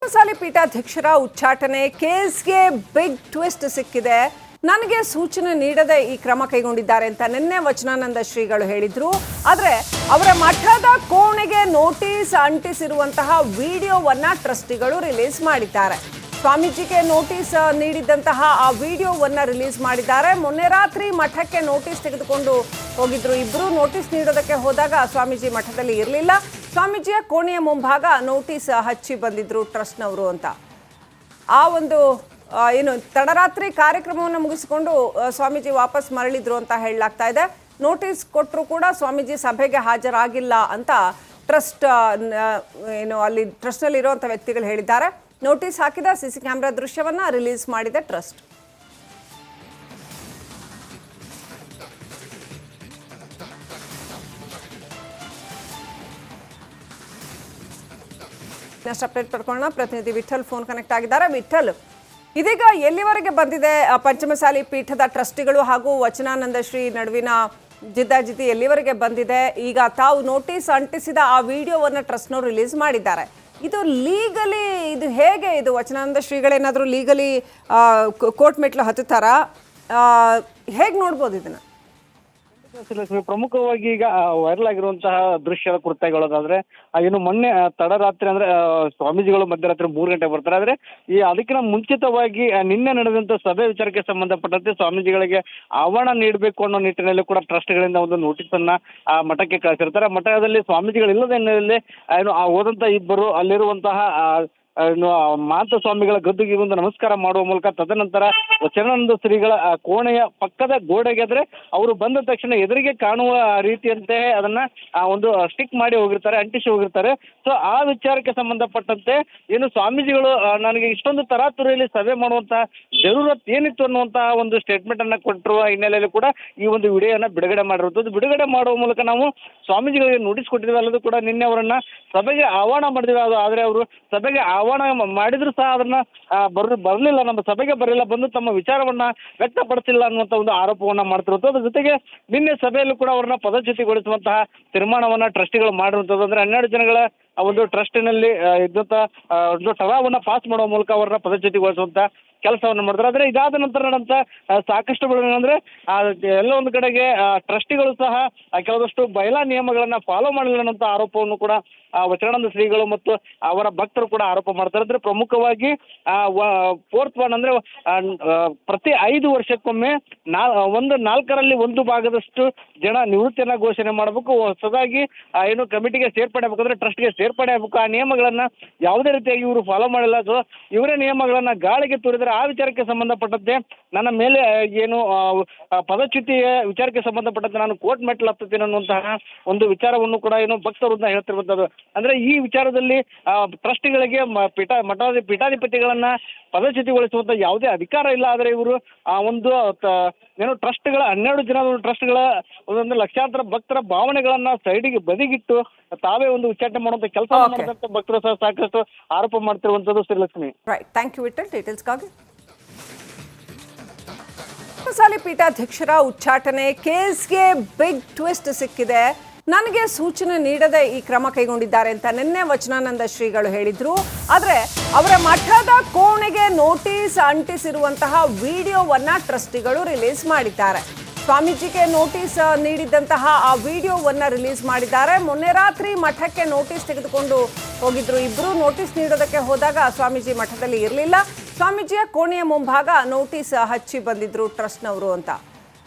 ಪಂಚಮಸಾಲಿ ಪೀಠಾಧ್ಯಕ್ಷರ ಉಚ್ಚಾಟನೆ ಕೇಸ್ಗೆ ಬಿಗ್ ಟ್ವಿಸ್ಟ್ ಸಿಕ್ಕಿದೆ. ನನಗೆ ಸೂಚನೆ ನೀಡದೆ ಈ ಕ್ರಮ ಕೈಗೊಂಡಿದ್ದಾರೆ ಅಂತ ನಿನ್ನೆ ವಚನಾನಂದ ಶ್ರೀಗಳು ಹೇಳಿದ್ರು. ಆದರೆ ಅವರ ಮಠದ ಕೋಣೆಗೆ ನೋಟಿಸ್ ಅಂಟಿಸಿರುವಂತಹ ವಿಡಿಯೋವನ್ನ ಟ್ರಸ್ಟಿಗಳು ರಿಲೀಸ್ ಮಾಡಿದ್ದಾರೆ. ಸ್ವಾಮೀಜಿಗೆ ನೋಟಿಸ್ ನೀಡಿದಂತಹ ಆ ವಿಡಿಯೋವನ್ನ ರಿಲೀಸ್ ಮಾಡಿದ್ದಾರೆ. ಮೊನ್ನೆ ರಾತ್ರಿ ಮಠಕ್ಕೆ ನೋಟಿಸ್ ತೆಗೆದುಕೊಂಡು ಹೋಗಿದ್ರು. ಇಬ್ರು ನೋಟಿಸ್ ನೀಡೋದಕ್ಕೆ ಹೋದಾಗ ಸ್ವಾಮೀಜಿ ಮಠದಲ್ಲಿ ಇರಲಿಲ್ಲ. ಸ್ವಾಮೀಜಿಯ ಕೋಣೆಯ ಮುಂಭಾಗ ನೋಟಿಸ್ ಹಚ್ಚಿ ಬಂದಿದ್ರು ಟ್ರಸ್ಟ್ನವರು ಅಂತ. ಆ ಒಂದು ಏನು ತಡರಾತ್ರಿ ಕಾರ್ಯಕ್ರಮವನ್ನು ಮುಗಿಸಿಕೊಂಡು ಸ್ವಾಮೀಜಿ ವಾಪಸ್ ಮರಳಿದ್ರು ಅಂತ ಹೇಳಲಾಗ್ತಾ ಇದೆ. ನೋಟಿಸ್ ಕೊಟ್ಟರು ಕೂಡ ಸ್ವಾಮೀಜಿ ಸಭೆಗೆ ಹಾಜರಾಗಿಲ್ಲ ಅಂತ ಟ್ರಸ್ಟ್ ಏನು ಅಲ್ಲಿ ಟ್ರಸ್ಟ್ನಲ್ಲಿ ಇರುವಂಥ ವ್ಯಕ್ತಿಗಳು ಹೇಳಿದ್ದಾರೆ. ನೋಟಿಸ್ ಹಾಕಿದ ಸಿಸಿ ಕ್ಯಾಮೆರಾ ದೃಶ್ಯವನ್ನ ರಿಲೀಸ್ ಮಾಡಿದೆ ಟ್ರಸ್ಟ್. ನೆಕ್ಸ್ಟ್ ಅಪ್ಡೇಟ್ ಪಡ್ಕೊಳ್ಳೋಣ. ಪ್ರತಿನಿಧಿ ವಿಠಲ್ ಫೋನ್ ಕನೆಕ್ಟ್ ಆಗಿದ್ದಾರೆ. ವಿಠಲ್, ಇದೀಗ ಎಲ್ಲಿವರೆಗೆ ಬಂದಿದೆ ಪಂಚಮಸಾಲಿ ಪೀಠದ ಟ್ರಸ್ಟಿಗಳು ಹಾಗೂ ವಚನಾನಂದ ಶ್ರೀ ನಡುವಿನ ಜಿದ್ದಾಜಿದ್ದಿ ಎಲ್ಲಿವರೆಗೆ ಬಂದಿದೆ? ಈಗ ತಾವು ನೋಟಿಸ್ ಅಂಟಿಸಿದ ಆ ವಿಡಿಯೋವನ್ನು ಟ್ರಸ್ಟ್ನವರು ರಿಲೀಸ್ ಮಾಡಿದ್ದಾರೆ. ಇದು ಲೀಗಲಿ ಇದು ಹೇಗೆ? ಇದು ವಚನಾನಂದ ಶ್ರೀಗಳೇನಾದರೂ ಲೀಗಲಿ ಕೋರ್ಟ್ ಮೆಟ್ಲು ಹತ್ತುತ್ತಾರಾ? ಹೇಗೆ ನೋಡ್ಬೋದು ಇದನ್ನು? ಪ್ರಮುಖವಾಗಿ ಈಗ ವೈರಲ್ ಆಗಿರುವಂತಹ ದೃಶ್ಯದ ಕುರಿತಾಗಿರೋದಾದ್ರೆ ಏನು ಮೊನ್ನೆ ತಡರಾತ್ರಿ ಅಂದ್ರೆ ಸ್ವಾಮೀಜಿಗಳು ಮಧ್ಯರಾತ್ರಿ 3 ಗಂಟೆ ಬರ್ತಾರೆ. ಆದ್ರೆ ಅದಕ್ಕಿಂತ ಮುಂಚಿತವಾಗಿ ನಿನ್ನೆ ನಡೆದಂತ ಸಭೆ ವಿಚಾರಕ್ಕೆ ಸಂಬಂಧಪಟ್ಟಂತೆ ಸ್ವಾಮೀಜಿಗಳಿಗೆ ಆಹ್ವಾನ ನೀಡಬೇಕು ಅನ್ನೋ ನಿಟ್ಟಿನಲ್ಲಿ ಕೂಡ ಟ್ರಸ್ಟ್ಗಳಿಂದ ಒಂದು ನೋಟಿಸ್ ಅನ್ನ ಆ ಮಠಕ್ಕೆ ಕಳಿಸಿರ್ತಾರೆ. ಮಠದಲ್ಲಿ ಸ್ವಾಮೀಜಿಗಳು ಇಲ್ಲದ ಹಿನ್ನೆಲೆಯಲ್ಲಿ ಏನು ಹೋದಂತ ಇಬ್ಬರು ಅಲ್ಲಿರುವಂತಹ ಮಾತ ಸ್ವಾಮಿಗಳ ಗದ್ದುಗೆ ಒಂದು ನಮಸ್ಕಾರ ಮಾಡುವ ಮೂಲಕ ತದನಂತರ ವಚನಾನಂದ ಶ್ರೀಗಳ ಕೋಣೆಯ ಪಕ್ಕದ ಗೋಡೆಗೆ ಅಂದ್ರೆ ಅವರು ಬಂದ ತಕ್ಷಣ ಎದುರಿಗೆ ಕಾಣುವ ರೀತಿಯಂತೆ ಅದನ್ನ ಒಂದು ಸ್ಟಿಕ್ ಮಾಡಿ ಹೋಗಿರ್ತಾರೆ, ಅಂಟಿಸಿ ಹೋಗಿರ್ತಾರೆ. ಸೊ ಆ ವಿಚಾರಕ್ಕೆ ಸಂಬಂಧಪಟ್ಟಂತೆ ಏನು ಸ್ವಾಮೀಜಿಗಳು ನನಗೆ ಇಷ್ಟೊಂದು ತರಾತುರಿಯಲ್ಲಿ ಸಭೆ ಮಾಡುವಂತಹ ಜರೂರತ್ ಏನಿತ್ತು ಅನ್ನುವಂತಹ ಒಂದು ಸ್ಟೇಟ್ಮೆಂಟ್ ಅನ್ನ ಕೊಟ್ಟಿರುವ ಹಿನ್ನೆಲೆಯಲ್ಲಿ ಕೂಡ ಈ ಒಂದು ವಿಡಿಯೋನ ಬಿಡುಗಡೆ ಮಾಡಿರುವಂಥದ್ದು. ಬಿಡುಗಡೆ ಮಾಡುವ ಮೂಲಕ ನಾವು ಸ್ವಾಮೀಜಿಗಳಿಗೆ ನೋಟಿಸ್ ಕೊಟ್ಟಿದ್ದೇವೆ. ಅಲ್ಲದು ಕೂಡ ನಿನ್ನೆ ಅವರನ್ನ ಸಭೆಗೆ ಆಹ್ವಾನ ಮಾಡಿದ್ದೇವೆ. ಆದರೆ ಅವರು ಸಭೆಗೆ ಆಹ್ವಾನ ಮಾಡಿದ್ರು ಸಹ ಅದನ್ನ ಬರಲಿಲ್ಲ, ನಮ್ಮ ಸಭೆಗೆ ಬರಲಿಲ್ಲ, ಬಂದು ತಮ್ಮ ವಿಚಾರವನ್ನ ವ್ಯಕ್ತಪಡಿಸಿಲ್ಲ ಅನ್ನುವಂಥ ಒಂದು ಆರೋಪವನ್ನ ಮಾಡ್ತಿರುವಂಥದ್ದು. ಅದ್ರ ಜೊತೆಗೆ ನಿನ್ನೆ ಸಭೆಯಲ್ಲೂ ಕೂಡ ಅವರನ್ನ ಪದಚ್ಯುತಿಗೊಳಿಸುವಂತಹ ತೀರ್ಮಾನವನ್ನ ಟ್ರಸ್ಟಿಗಳು ಮಾಡಿರುವಂಥದ್ದು. ಅಂದ್ರೆ 12 ಜನಗಳ ಒಂದು ಟ್ರಸ್ಟಿನಲ್ಲಿ ಇದ್ದಂತ ಒಂದು ಠರಾವನ್ನ ಪಾಸ್ ಮಾಡುವ ಮೂಲಕ ಅವರನ್ನ ಪದಚ್ಯುತಿಗೊಳಿಸುವಂತ ಕೆಲಸವನ್ನು ಮಾಡಿದ್ರು. ಆದರೆ ಇದಾದ ನಂತರ ನಡೆದಂತ ಸಾಕಷ್ಟು ಬೆಳವಣಿಗೆ ಎಲ್ಲ ಒಂದು ಕಡೆಗೆ ಟ್ರಸ್ಟಿಗಳು ಸಹ ಕೆಲವಷ್ಟು ಬಯಲಾ ನಿಯಮಗಳನ್ನ ಫಾಲೋ ಮಾಡಲಿಲ್ಲ ಅನ್ನೋ ಆರೋಪವನ್ನು ಕೂಡ ವಚನಾನಂದ ಶ್ರೀಗಳು ಮತ್ತು ಅವರ ಭಕ್ತರು ಕೂಡ ಆರೋಪ ಮಾಡ್ತಾರೆ. ಅಂದ್ರೆ ಪ್ರಮುಖವಾಗಿ 4th ಒನ್ ಅಂದ್ರೆ ಪ್ರತಿ 5 ವರ್ಷಕ್ಕೊಮ್ಮೆ 4ರಲ್ಲಿ 1 ಭಾಗದಷ್ಟು ಜನ ನಿವೃತ್ತಿಯನ್ನ ಘೋಷಣೆ ಮಾಡಬೇಕು. ಹೊಸದಾಗಿ ಏನು ಕಮಿಟಿಗೆ ಸೇರ್ಪಡೆ ಆಗಬೇಕಂದ್ರೆ ಟ್ರಸ್ಟ್ಗೆ ಸೇರ್ಪಡೆ ಆಗಬೇಕು. ಆ ನಿಯಮಗಳನ್ನ ಯಾವುದೇ ರೀತಿಯಾಗಿ ಇವರು ಫಾಲೋ ಮಾಡಿಲ್ಲ. ಸೊ ಇವರೇ ನಿಯಮಗಳನ್ನ ಗಾಳಿಗೆ ತೋರಿದ್ರೆ ಆ ವಿಚಾರಕ್ಕೆ ಸಂಬಂಧಪಟ್ಟಂತೆ ನನ್ನ ಮೇಲೆ ಏನು ಪದಚ್ಯುತಿಯ ವಿಚಾರಕ್ಕೆ ಸಂಬಂಧಪಟ್ಟಂತೆ ನಾನು ಕೋರ್ಟ್ ಮೆಟ್ಲು ಹತ್ತುತ್ತೇನೆ ಅನ್ನುವಂತಹ ಒಂದು ವಿಚಾರವನ್ನು ಕೂಡ ಏನು ಭಕ್ತರು ಹೇಳ್ತಿರುವಂಥದ್ದು. ಅಂದ್ರೆ ಈ ವಿಚಾರದಲ್ಲಿ ಟ್ರಸ್ಟಿಗಳಿಗೆ ಪೀಠಾಧಿಪತಿಗಳನ್ನ ಪದಚ್ಯುತಿಗೊಳಿಸುವಂತ ಯಾವುದೇ ಅಧಿಕಾರ ಇಲ್ಲ. ಆದರೆ ಇವರು ಒಂದು ಏನು ಟ್ರಸ್ಟ್ಗಳ 12 ಜನ ಟ್ರಸ್ಟ್ಗಳ ಒಂದು ಲಕ್ಷಾಂತರ ಭಕ್ತರ ಭಾವನೆಗಳನ್ನ ಸೈಡಿಗೆ ಬದಿಗಿಟ್ಟು ತಾವೇ ಒಂದು ಉಚ್ಚಾಟನೆ ಮಾಡುವಂತ ಕೆಲಸ ಮಾಡಿದಂತ ಭಕ್ತರು ಸಹ ಸಾಕಷ್ಟು ಆರೋಪ ಮಾಡ್ತಿರುವಂತದ್ದು. ಶ್ರೀಲಕ್ಷ್ಮಿ, ಥ್ಯಾಂಕ್ ಯು ವಿಠಲ್ ಡೀಟೇಲ್ಸ್ಗಾಗಿ. ಪಂಚಮಸಾಲಿ ಪೀಠಾಧ್ಯಕ್ಷರ ಉಚ್ಚಾಟನೆ ಕೇಸ್ಗೆ ಬಿಗ್ ಟ್ವಿಸ್ಟ್ ಸಿಕ್ಕಿದೆ. ನನಗೆ ಸೂಚನೆ ನೀಡದೆ ಈ ಕ್ರಮ ಕೈಗೊಂಡಿದ್ದಾರೆ ಅಂತ ನಿನ್ನೆ ವಚನಾನಂದ ಶ್ರೀಗಳು ಹೇಳಿದ್ರು. ಆದರೆ ಅವರ ಮಠದ ಕೋಣೆಗೆ ನೋಟಿಸ್ ಅಂಟಿಸಿರುವಂತಹ ವಿಡಿಯೋವನ್ನ ಟ್ರಸ್ಟಿಗಳು ರಿಲೀಸ್ ಮಾಡಿದ್ದಾರೆ. ಸ್ವಾಮೀಜಿಗೆ ನೋಟಿಸ್ ನೀಡಿದಂತಹ ಆ ವಿಡಿಯೋವನ್ನ ರಿಲೀಸ್ ಮಾಡಿದ್ದಾರೆ. ಮೊನ್ನೆ ರಾತ್ರಿ ಮಠಕ್ಕೆ ನೋಟಿಸ್ ತೆಗೆದುಕೊಂಡು ಹೋಗಿದ್ರು. ಇಬ್ರು ನೋಟಿಸ್ ನೀಡೋದಕ್ಕೆ ಹೋದಾಗ ಸ್ವಾಮೀಜಿ ಮಠದಲ್ಲಿ ಇರಲಿಲ್ಲ. ಸ್ವಾಮೀಜಿಯ ಕೋಣೆಯ ಮುಂಭಾಗ ನೋಟಿಸ್ ಹಚ್ಚಿ ಬಂದಿದ್ರು ಟ್ರಸ್ಟ್ನವರು ಅಂತ.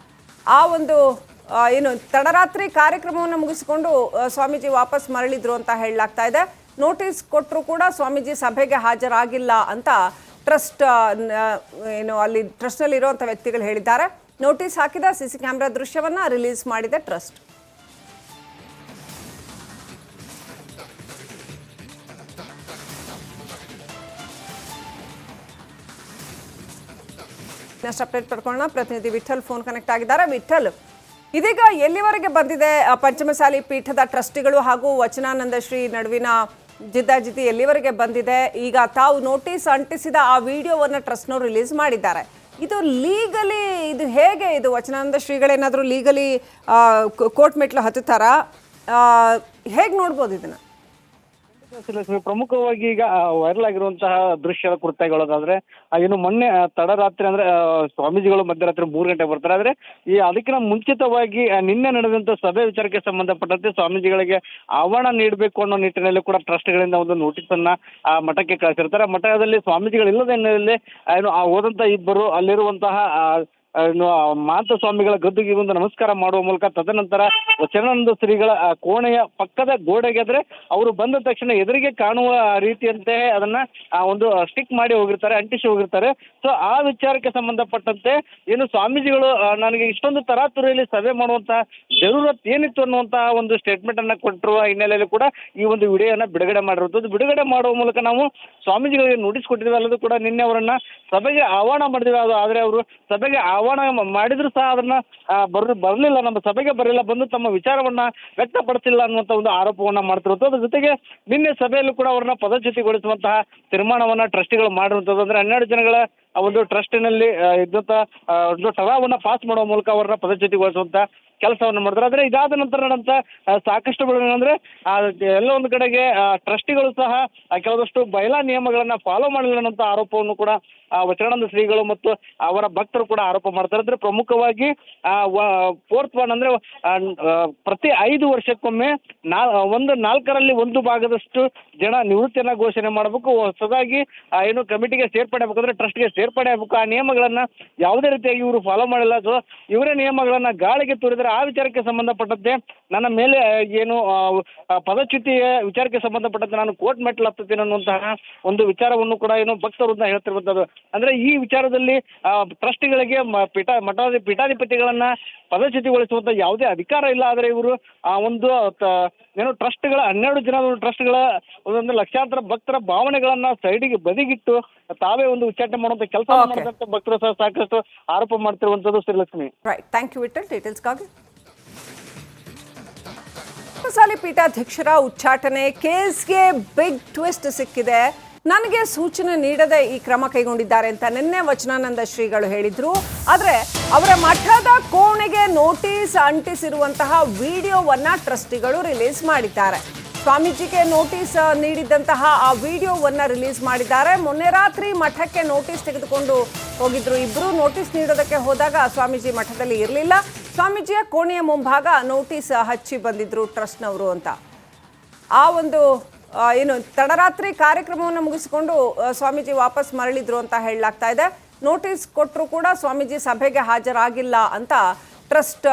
ಆ ಒಂದು ಏನು ತಡರಾತ್ರಿ ಕಾರ್ಯಕ್ರಮವನ್ನು ಮುಗಿಸಿಕೊಂಡು ಸ್ವಾಮೀಜಿ ವಾಪಸ್ ಮರಳಿದ್ರು ಅಂತ ಹೇಳಲಾಗ್ತಾ ಇದೆ. ನೋಟಿಸ್ ಕೊಟ್ಟರು ಕೂಡ ಸ್ವಾಮೀಜಿ ಸಭೆಗೆ ಹಾಜರಾಗಿಲ್ಲ ಅಂತ ಟ್ರಸ್ಟ್ ಏನು ಅಲ್ಲಿ ಟ್ರಸ್ಟ್ನಲ್ಲಿ ಇರುವಂಥ ವ್ಯಕ್ತಿಗಳು ಹೇಳಿದ್ದಾರೆ. ನೋಟಿಸ್ ಹಾಕಿದ ಸಿಸಿ ಕ್ಯಾಮೆರಾ ದೃಶ್ಯವನ್ನ ರಿಲೀಸ್ ಮಾಡಿದೆ ಟ್ರಸ್ಟ್. ನೆಕ್ಸ್ಟ್ ಅಪ್ಡೇಟ್ ಪಡ್ಕೊಳ್ಳೋಣ. ಪ್ರತಿನಿಧಿ ವಿಠಲ್ ಫೋನ್ ಕನೆಕ್ಟ್ ಆಗಿದ್ದಾರೆ. ವಿಠಲ್, ಇದೀಗ ಎಲ್ಲಿವರೆಗೆ ಬಂದಿದೆ ಪಂಚಮಸಾಲಿ ಪೀಠದ ಟ್ರಸ್ಟಿಗಳು ಹಾಗೂ ವಚನಾನಂದ ಶ್ರೀ ನಡುವಿನ ಜಿದ್ದಾಜಿದ್ದಿ ಎಲ್ಲಿವರೆಗೆ ಬಂದಿದೆ? ಈಗ ತಾವು ನೋಟಿಸ್ ಅಂಟಿಸಿದ ಆ ವಿಡಿಯೋವನ್ನು ಟ್ರಸ್ಟ್ನವರು ರಿಲೀಸ್ ಮಾಡಿದ್ದಾರೆ. ಇದು ಲೀಗಲಿ ಇದು ಹೇಗೆ? ಇದು ವಚನಾನಂದ ಶ್ರೀಗಳೇನಾದರೂ ಲೀಗಲಿ ಕೋರ್ಟ್ ಮೆಟ್ಲು ಹತ್ತುತ್ತಾರಾ? ಹೇಗೆ ನೋಡ್ಬೋದು ಇದನ್ನು? ಶ್ರೀಲಕ್ಷ್ಮಿ, ಪ್ರಮುಖವಾಗಿ ಈಗ ವೈರಲ್ ಆಗಿರುವಂತಹ ದೃಶ್ಯದ ಕುರಿತಾಗಿರೋದಾದ್ರೆ ಏನು ಮೊನ್ನೆ ತಡರಾತ್ರಿ ಅಂದ್ರೆ ಸ್ವಾಮೀಜಿಗಳು ಮಧ್ಯರಾತ್ರಿ 3 ಗಂಟೆ ಬರ್ತಾರೆ. ಆದ್ರೆ ಈ ಅದಕ್ಕಿಂತ ಮುಂಚಿತವಾಗಿ ನಿನ್ನೆ ನಡೆದಂತ ಸಭೆ ವಿಚಾರಕ್ಕೆ ಸಂಬಂಧಪಟ್ಟಂತೆ ಸ್ವಾಮೀಜಿಗಳಿಗೆ ಆಹ್ವಾನ ನೀಡಬೇಕು ಅನ್ನೋ ನಿಟ್ಟಿನಲ್ಲಿ ಕೂಡ ಟ್ರಸ್ಟ್ಗಳಿಂದ ಒಂದು ನೋಟಿಸ್ ಅನ್ನ ಮಠಕ್ಕೆ ಕಳಿಸಿರ್ತಾರೆ. ಮಠದಲ್ಲಿ ಸ್ವಾಮೀಜಿಗಳು ಇಲ್ಲದ ಹಿನ್ನೆಲೆಯಲ್ಲಿ ಏನು ಹೋದಂತ ಇಬ್ಬರು ಅಲ್ಲಿರುವಂತಹ ಏನು ಮಾತ ಸ್ವಾಮಿಗಳ ಗದ್ದುಗೆ ಒಂದು ನಮಸ್ಕಾರ ಮಾಡುವ ಮೂಲಕ ತದನಂತರ ವಚನಾನಂದ ಶ್ರೀಗಳ ಕೋಣೆಯ ಪಕ್ಕದ ಗೋಡೆಗೆ ಅಂದ್ರೆ ಅವರು ಬಂದ ತಕ್ಷಣ ಎದುರಿಗೆ ಕಾಣುವ ರೀತಿಯಂತೆ ಅದನ್ನ ಒಂದು ಸ್ಟಿಕ್ ಮಾಡಿ ಹೋಗಿರ್ತಾರೆ, ಅಂಟಿಸಿ ಹೋಗಿರ್ತಾರೆ. ಸೊ ಆ ವಿಚಾರಕ್ಕೆ ಸಂಬಂಧಪಟ್ಟಂತೆ ಏನು ಸ್ವಾಮೀಜಿಗಳು ನನಗೆ ಇಷ್ಟೊಂದು ತರಾತುರಿಯಲ್ಲಿ ಸಭೆ ಮಾಡುವಂತಹ ಜರೂರತ್ ಏನಿತ್ತು ಅನ್ನುವಂತಹ ಒಂದು ಸ್ಟೇಟ್ಮೆಂಟ್ ಅನ್ನ ಕೊಟ್ಟಿರುವ ಹಿನ್ನೆಲೆಯಲ್ಲಿ ಕೂಡ ಈ ಒಂದು ವಿಡಿಯೋನ ಬಿಡುಗಡೆ ಮಾಡಿರುವಂಥದ್ದು. ಬಿಡುಗಡೆ ಮಾಡುವ ಮೂಲಕ ನಾವು ಸ್ವಾಮೀಜಿಗಳಿಗೆ ನೋಟಿಸ್ ಕೊಟ್ಟಿದ್ದೀವಿ. ಅಲ್ಲದು ಕೂಡ ನಿನ್ನೆ ಅವರನ್ನ ಸಭೆಗೆ ಆಹ್ವಾನ ಮಾಡಿದ್ವಿ. ಆದರೆ ಅವರು ಸಭೆಗೆ ಆಹ್ವಾನ ಮಾಡಿದ್ರು ಸಹ ಅದನ್ನ ಬರಲಿಲ್ಲ, ನಮ್ಮ ಸಭೆಗೆ ಬರಲಿಲ್ಲ, ಬಂದು ತಮ್ಮ ವಿಚಾರವನ್ನ ವ್ಯಕ್ತಪಡಿಸಿಲ್ಲ ಅನ್ನುವಂಥ ಒಂದು ಆರೋಪವನ್ನ ಮಾಡ್ತಿರುವಂಥದ್ದು. ಅದ್ರ ಜೊತೆಗೆ ನಿನ್ನೆ ಸಭೆಯಲ್ಲೂ ಕೂಡ ಅವ್ರನ್ನ ಪದಚ್ಯುತಿಗೊಳಿಸುವಂತಹ ತೀರ್ಮಾನವನ್ನ ಟ್ರಸ್ಟಿಗಳು ಮಾಡಿರುವಂಥದ್ದು. ಅಂದ್ರೆ 12 ಜನಗಳ ಒಂದು ಟ್ರಸ್ಟಿನಲ್ಲಿ ಇದ್ದಂತ ಒಂದು ಠರಾವನ್ನ ಪಾಸ್ ಮಾಡುವ ಮೂಲಕ ಅವರನ್ನ ಪದಚ್ಯುತಿಗೊಳಿಸುವಂತ ಕೆಲಸವನ್ನು ಮಾಡಿದ್ರು. ಆದರೆ ಇದಾದ ನಂತರ ನಡೆದಂತ ಸಾಕಷ್ಟು ಬೆಳವಣಿಗೆ ಎಲ್ಲ ಒಂದು ಕಡೆಗೆ ಟ್ರಸ್ಟಿಗಳು ಸಹ ಕೆಲವಷ್ಟು ಬಯಲಾ ನಿಯಮಗಳನ್ನ ಫಾಲೋ ಮಾಡಲಿಲ್ಲ ಅನ್ನೋಂಥ ಆರೋಪವನ್ನು ಕೂಡ ವಚನಾನಂದ ಶ್ರೀಗಳು ಮತ್ತು ಅವರ ಭಕ್ತರು ಕೂಡ ಆರೋಪ ಮಾಡ್ತಾರೆ. ಅಂದ್ರೆ ಪ್ರಮುಖವಾಗಿ 4th ವಾರ್ಡ್ ಅಂದ್ರೆ ಪ್ರತಿ 5 ವರ್ಷಕ್ಕೊಮ್ಮೆ ಒಂದು 4ರಲ್ಲಿ 1 ಭಾಗದಷ್ಟು ಜನ ನಿವೃತ್ತಿಯನ್ನ ಘೋಷಣೆ ಮಾಡಬೇಕು. ಹೊಸದಾಗಿ ಏನು ಕಮಿಟಿಗೆ ಸೇರ್ಪಡೆ ಆಗಬೇಕಂದ್ರೆ ಟ್ರಸ್ಟ್ಗೆ ಸೇರ್ಪಡೆ ಆಗಬೇಕು. ಆ ನಿಯಮಗಳನ್ನ ಯಾವುದೇ ರೀತಿಯಾಗಿ ಇವರು ಫಾಲೋ ಮಾಡಿಲ್ಲ. ಸೊ ಇವರೇ ನಿಯಮಗಳನ್ನ ಗಾಳಿಗೆ ತೋರಿದರೆ ಆ ವಿಚಾರಕ್ಕೆ ಸಂಬಂಧಪಟ್ಟಂತೆ ನನ್ನ ಮೇಲೆ ಏನು ಪದಚ್ಯುತಿಯ ವಿಚಾರಕ್ಕೆ ಸಂಬಂಧಪಟ್ಟಂತೆ ನಾನು ಕೋರ್ಟ್ ಮೆಟ್ಲು ಹತ್ತುತ್ತೀನಿ ಅನ್ನುವಂತಹ ಒಂದು ವಿಚಾರವನ್ನು ಕೂಡ ಏನು ಭಕ್ತರನ್ನ ಹೇಳ್ತಿರುವಂಥದ್ದು. ಅಂದ್ರೆ ಈ ವಿಚಾರದಲ್ಲಿ ಟ್ರಸ್ಟ್ಗಳಿಗೆ ಪೀಠಾಧಿಪತಿಗಳನ್ನ ಪದಚ್ಯುತಿಗೊಳಿಸುವಂತ ಯಾವುದೇ ಅಧಿಕಾರ ಇಲ್ಲ. ಆದರೆ ಇವರು ಒಂದು ಏನು ಟ್ರಸ್ಟ್ಗಳ 12 ಜನ ಟ್ರಸ್ಟ್ಗಳ ಒಂದೊಂದು ಲಕ್ಷಾಂತರ ಭಕ್ತರ ಭಾವನೆಗಳನ್ನ ಸೈಡಿಗೆ ಬದಿಗಿಟ್ಟು ತಾವೇ ಒಂದು ಉಚ್ಚಾಟನೆ ಮಾಡುವಂತ ಕೆಲಸ ಮಾಡಿದಂತ ಭಕ್ತರು ಸಹ ಸಾಕಷ್ಟು ಆರೋಪ ಮಾಡ್ತಿರುವಂತದ್ದು. Srilakshmi, right, thank you Vittal ಡೀಟೇಲ್ಸ್ಗಾಗಿ. ಸಾಲಿ ಪೀಠಾಧ್ಯಕ್ಷರ ಉಚ್ಚಾಟನೆ ಕೇಸ್ಗೆ ಬಿಗ್ ಟ್ವಿಸ್ಟ್ ಸಿಕ್ಕಿದೆ. ನನಗೆ ಸೂಚನೆ ನೀಡದೆ ಈ ಕ್ರಮ ಕೈಗೊಂಡಿದ್ದಾರೆ ಅಂತ ನಿನ್ನೆ ವಚನಾನಂದ ಶ್ರೀಗಳು ಹೇಳಿದ್ರು. ಆದರೆ ಅವರ ಮಠದ ಕೋಣೆಗೆ ನೋಟಿಸ್ ಅಂಟಿಸಿರುವಂತಹ ವಿಡಿಯೋವನ್ನ ಟ್ರಸ್ಟಿಗಳು ರಿಲೀಸ್ ಮಾಡಿದ್ದಾರೆ. ಸ್ವಾಮೀಜಿಗೆ ನೋಟಿಸ್ ನೀಡಿದಂತಹ ಆ ವಿಡಿಯೋವನ್ನ ರಿಲೀಸ್ ಮಾಡಿದ್ದಾರೆ. ಮೊನ್ನೆ ರಾತ್ರಿ ಮಠಕ್ಕೆ ನೋಟಿಸ್ ತೆಗೆದುಕೊಂಡು ಹೋಗಿದ್ರು ಇಬ್ರು. ನೋಟಿಸ್ ನೀಡೋದಕ್ಕೆ ಹೋದಾಗ ಸ್ವಾಮೀಜಿ ಮಠದಲ್ಲಿ ಇರಲಿಲ್ಲ. ಸ್ವಾಮೀಜಿಯ ಕೋಣೆಯ ಮುಂಭಾಗ ನೋಟಿಸ್ ಹಚ್ಚಿ ಬಂದಿದ್ರು ಟ್ರಸ್ಟ್ನವರು ಅಂತ. ಆ ಒಂದು ಏನು ತಡರಾತ್ರಿ ಕಾರ್ಯಕ್ರಮವನ್ನು ಮುಗಿಸಿಕೊಂಡು ಸ್ವಾಮೀಜಿ ವಾಪಸ್ ಮರಳಿದ್ರು ಅಂತ ಹೇಳಲಾಗ್ತಾ ಇದೆ. ನೋಟಿಸ್ ಕೊಟ್ಟರು ಕೂಡ ಸ್ವಾಮೀಜಿ ಸಭೆಗೆ ಹಾಜರಾಗಿಲ್ಲ ಅಂತ ಟ್ರಸ್ಟ್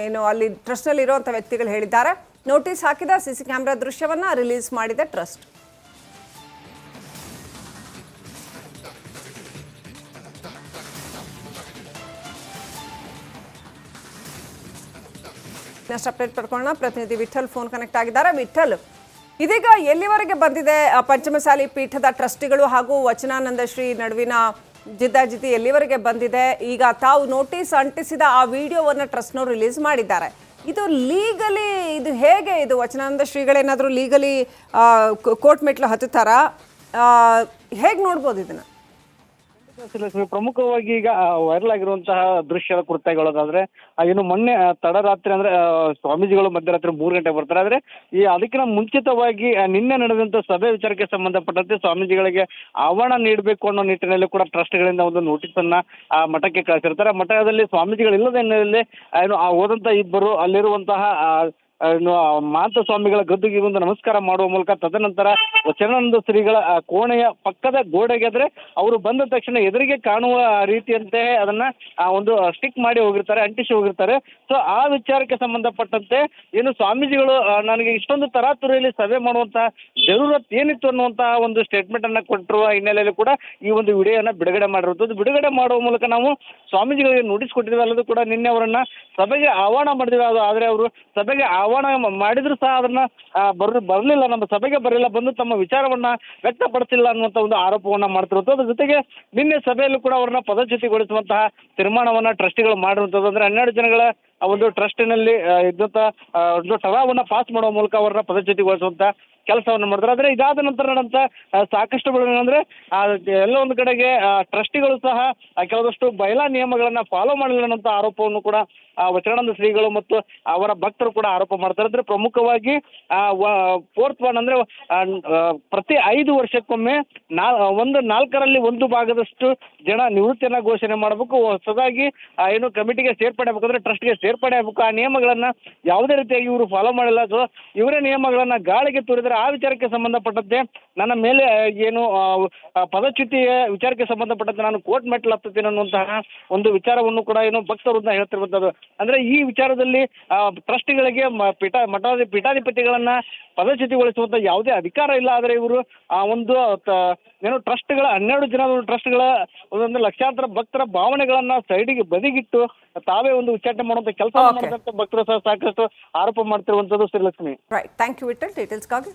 ಏನು ಅಲ್ಲಿ ಟ್ರಸ್ಟ್ನಲ್ಲಿ ಇರುವಂಥ ವ್ಯಕ್ತಿಗಳು ಹೇಳಿದ್ದಾರೆ. ನೋಟಿಸ್ ಹಾಕಿದ ಸಿಸಿ ಕ್ಯಾಮೆರಾ ದೃಶ್ಯವನ್ನ ರಿಲೀಸ್ ಮಾಡಿದೆ ಟ್ರಸ್ಟ್. ನೆಕ್ಸ್ಟ್ ಅಪ್ಡೇಟ್ ಪಡ್ಕೊಳ್ಳೋಣ. ಪ್ರತಿನಿಧಿ ವಿಠಲ್ ಫೋನ್ ಕನೆಕ್ಟ್ ಆಗಿದ್ದಾರೆ. ವಿಠಲ್, ಇದೀಗ ಎಲ್ಲಿವರೆಗೆ ಬಂದಿದೆ ಪಂಚಮಸಾಲಿ ಪೀಠದ ಟ್ರಸ್ಟಿಗಳು ಹಾಗೂ ವಚನಾನಂದ ಶ್ರೀ ನಡುವಿನ ಜಿದ್ದಾಜಿದ್ದಿ ಎಲ್ಲಿವರೆಗೆ ಬಂದಿದೆ? ಈಗ ತಾವು ನೋಟಿಸ್ ಅಂಟಿಸಿದ ಆ ವಿಡಿಯೋವನ್ನು ಟ್ರಸ್ಟ್ನವರು ರಿಲೀಸ್ ಮಾಡಿದ್ದಾರೆ. ಇದು ಲೀಗಲಿ ಇದು ಹೇಗೆ? ಇದು ವಚನಾನಂದ ಶ್ರೀಗಳೇನಾದರೂ ಲೀಗಲಿ ಕೋರ್ಟ್ ಮೆಟ್ಲು ಹತ್ತುತ್ತಾರಾ? ಹೇಗೆ ನೋಡ್ಬೋದು ಇದನ್ನ? ಪ್ರಮುಖವಾಗಿ ಈಗ ವೈರಲ್ ಆಗಿರುವಂತಹ ದೃಶ್ಯದ ಕುರಿತಾಗಿರೋದಾದ್ರೆ ಏನು ಮೊನ್ನೆ ತಡರಾತ್ರಿ ಅಂದ್ರೆ ಸ್ವಾಮೀಜಿಗಳು ಮಧ್ಯರಾತ್ರಿ 3 ಗಂಟೆ ಬರ್ತಾರೆ. ಆದ್ರೆ ಈ ಅದಕ್ಕಿಂತ ಮುಂಚಿತವಾಗಿ ನಿನ್ನೆ ನಡೆದಂತ ಸಭೆ ವಿಚಾರಕ್ಕೆ ಸಂಬಂಧಪಟ್ಟಂತೆ ಸ್ವಾಮೀಜಿಗಳಿಗೆ ಆಹ್ವಾನ ನೀಡಬೇಕು ಅನ್ನೋ ನಿಟ್ಟಿನಲ್ಲಿ ಕೂಡ ಟ್ರಸ್ಟ್ಗಳಿಂದ ಒಂದು ನೋಟಿಸ್ ಅನ್ನ ಮಠಕ್ಕೆ ಕಳಿಸಿರ್ತಾರೆ. ಮಠದಲ್ಲಿ ಸ್ವಾಮೀಜಿಗಳು ಇಲ್ಲದ ಹಿನ್ನೆಲೆಯಲ್ಲಿ ಏನು ಹೋದಂತ ಇಬ್ಬರು ಅಲ್ಲಿರುವಂತಹ ಮಾತ ಸ್ವಾಮಿಗಳ ಗದ್ದುಗೆ ಒಂದು ನಮಸ್ಕಾರ ಮಾಡುವ ಮೂಲಕ ತದನಂತರ ವಚನಾನಂದ ಶ್ರೀಗಳ ಕೋಣೆಯ ಪಕ್ಕದ ಗೋಡೆಗೆ ಅಂದ್ರೆ ಅವರು ಬಂದ ತಕ್ಷಣ ಎದುರಿಗೆ ಕಾಣುವ ರೀತಿಯಂತೆ ಅದನ್ನ ಒಂದು ಸ್ಟಿಕ್ ಮಾಡಿ ಹೋಗಿರ್ತಾರೆ, ಅಂಟಿಸಿ ಹೋಗಿರ್ತಾರೆ. ಸೊ ಆ ವಿಚಾರಕ್ಕೆ ಸಂಬಂಧಪಟ್ಟಂತೆ ಏನು ಸ್ವಾಮೀಜಿಗಳು ನನಗೆ ಇಷ್ಟೊಂದು ತರಾತುರಿಯಲ್ಲಿ ಸಭೆ ಮಾಡುವಂತಹ ಜರೂರತ್ ಏನಿತ್ತು ಅನ್ನುವಂತಹ ಒಂದು ಸ್ಟೇಟ್ಮೆಂಟ್ ಅನ್ನ ಕೊಟ್ಟಿರುವ ಹಿನ್ನೆಲೆಯಲ್ಲಿ ಕೂಡ ಈ ಒಂದು ವಿಡಿಯೋನ ಬಿಡುಗಡೆ ಮಾಡಿರುವಂಥದ್ದು. ಬಿಡುಗಡೆ ಮಾಡುವ ಮೂಲಕ ನಾವು ಸ್ವಾಮೀಜಿಗಳಿಗೆ ನೋಟಿಸ್ ಕೊಟ್ಟಿದ್ದೀವಿ. ಅಲ್ಲದು ಕೂಡ ನಿನ್ನೆ ಅವರನ್ನ ಸಭೆಗೆ ಆಹ್ವಾನ ಮಾಡಿದ್ವಿ. ಆದರೆ ಅವರು ಸಭೆಗೆ ಆಹ್ವಾನ ಮಾಡಿದ್ರು ಸಹ ಅದನ್ನ ಬರಲಿಲ್ಲ, ನಮ್ಮ ಸಭೆಗೆ ಬರಲಿಲ್ಲ, ಬಂದು ತಮ್ಮ ವಿಚಾರವನ್ನ ವ್ಯಕ್ತಪಡಿಸಿಲ್ಲ ಅನ್ನುವಂಥ ಒಂದು ಆರೋಪವನ್ನ ಮಾಡ್ತಿರುವಂಥದ್ದು. ಅದ್ರ ಜೊತೆಗೆ ನಿನ್ನೆ ಸಭೆಯಲ್ಲೂ ಕೂಡ ಅವರನ್ನ ಪದಚ್ಯುತಿಗೊಳಿಸುವಂತಹ ತೀರ್ಮಾನವನ್ನ ಟ್ರಸ್ಟಿಗಳು ಮಾಡಿರುವಂಥದ್ದು. ಅಂದ್ರೆ 12 ಜನಗಳ ಒಂದು ಟ್ರಸ್ಟಿನಲ್ಲಿ ಇದ್ದಂತ ಒಂದು ಠರಾವನ್ನ ಪಾಸ್ ಮಾಡುವ ಮೂಲಕ ಅವರನ್ನ ಪದಚ್ಯುತಿಗೊಳಿಸುವಂತ ಕೆಲಸವನ್ನು ಮಾಡಿದ್ರು. ಆದರೆ ಇದಾದ ನಂತರ ನಡೆದಂತ ಸಾಕಷ್ಟು ಬೆಳವಣಿಗೆ ಅಂದ್ರೆ ಎಲ್ಲ ಒಂದು ಕಡೆಗೆ ಟ್ರಸ್ಟಿಗಳು ಸಹ ಕೆಲವಷ್ಟು ಬಯಲಾ ನಿಯಮಗಳನ್ನ ಫಾಲೋ ಮಾಡಲಿಲ್ಲ ಅನ್ನೋ ಆರೋಪವನ್ನು ಕೂಡ ವಚನಾನಂದ ಶ್ರೀಗಳು ಮತ್ತು ಅವರ ಭಕ್ತರು ಕೂಡ ಆರೋಪ ಮಾಡ್ತಾರೆ. ಅಂದ್ರೆ ಪ್ರಮುಖವಾಗಿ 4th ವಾರ್ಡ್ ಅಂದ್ರೆ ಪ್ರತಿ 5 ವರ್ಷಕ್ಕೊಮ್ಮೆ 4ರಲ್ಲಿ 1 ಭಾಗದಷ್ಟು ಜನ ನಿವೃತ್ತಿಯನ್ನ ಘೋಷಣೆ ಮಾಡಬೇಕು. ಹೊಸದಾಗಿ ಏನು ಕಮಿಟಿಗೆ ಸೇರ್ಪಡೆ ಆಗ್ಬೇಕಂದ್ರೆ ಟ್ರಸ್ಟ್ಗೆ ಸೇರ್ಪಡೆ ಆಗ್ಬೇಕು. ಆ ನಿಯಮಗಳನ್ನ ಯಾವುದೇ ರೀತಿಯಾಗಿ ಇವರು ಫಾಲೋ ಮಾಡಿಲ್ಲ. ಸೊ ಇವರೇ ನಿಯಮಗಳನ್ನ ಗಾಳಿಗೆ ತೂರಿದರೆ ಆ ವಿಚಾರಕ್ಕೆ ಸಂಬಂಧಪಟ್ಟಂತೆ ನನ್ನ ಮೇಲೆ ಏನು ಪದಚ್ಯುತಿಯ ವಿಚಾರಕ್ಕೆ ಸಂಬಂಧಪಟ್ಟಂತೆ ನಾನು ಕೋರ್ಟ್ ಮೆಟ್ಲು ಹತ್ತುತ್ತೇನೆ ಅನ್ನುವಂತಹ ಒಂದು ವಿಚಾರವನ್ನು ಕೂಡ ಏನು ಭಕ್ತರು ಹೇಳ್ತಿರುವಂತದ್ದು. ಅಂದ್ರೆ ಈ ವಿಚಾರದಲ್ಲಿ ಟ್ರಸ್ಟ್ಗಳಿಗೆ ಪೀಠಾಧಿಪತಿಗಳನ್ನ ಪದಚ್ಯುತಿಗೊಳಿಸುವಂತ ಯಾವುದೇ ಅಧಿಕಾರ ಇಲ್ಲ. ಆದರೆ ಇವರು ಏನು ಟ್ರಸ್ಟ್ಗಳ 12 ಜನ ಟ್ರಸ್ಟ್ಗಳ ಒಂದು ಲಕ್ಷಾಂತರ ಭಕ್ತರ ಭಾವನೆಗಳನ್ನ ಸೈಡಿಗೆ ಬದಿಗಿಟ್ಟು ತಾವೇ ಒಂದು ಉಚ್ಚಾಟನೆ ಮಾಡುವಂತ ಕೆಲಸ ಮಾಡಿದಂತ ಭಕ್ತರು ಸಹ ಸಾಕಷ್ಟು ಆರೋಪ ಮಾಡ್ತಿರುವಂತದ್ದು Srilakshmi. Right, thank you Vittal ಡೀಟೇಲ್ಸ್ಗಾಗಿ.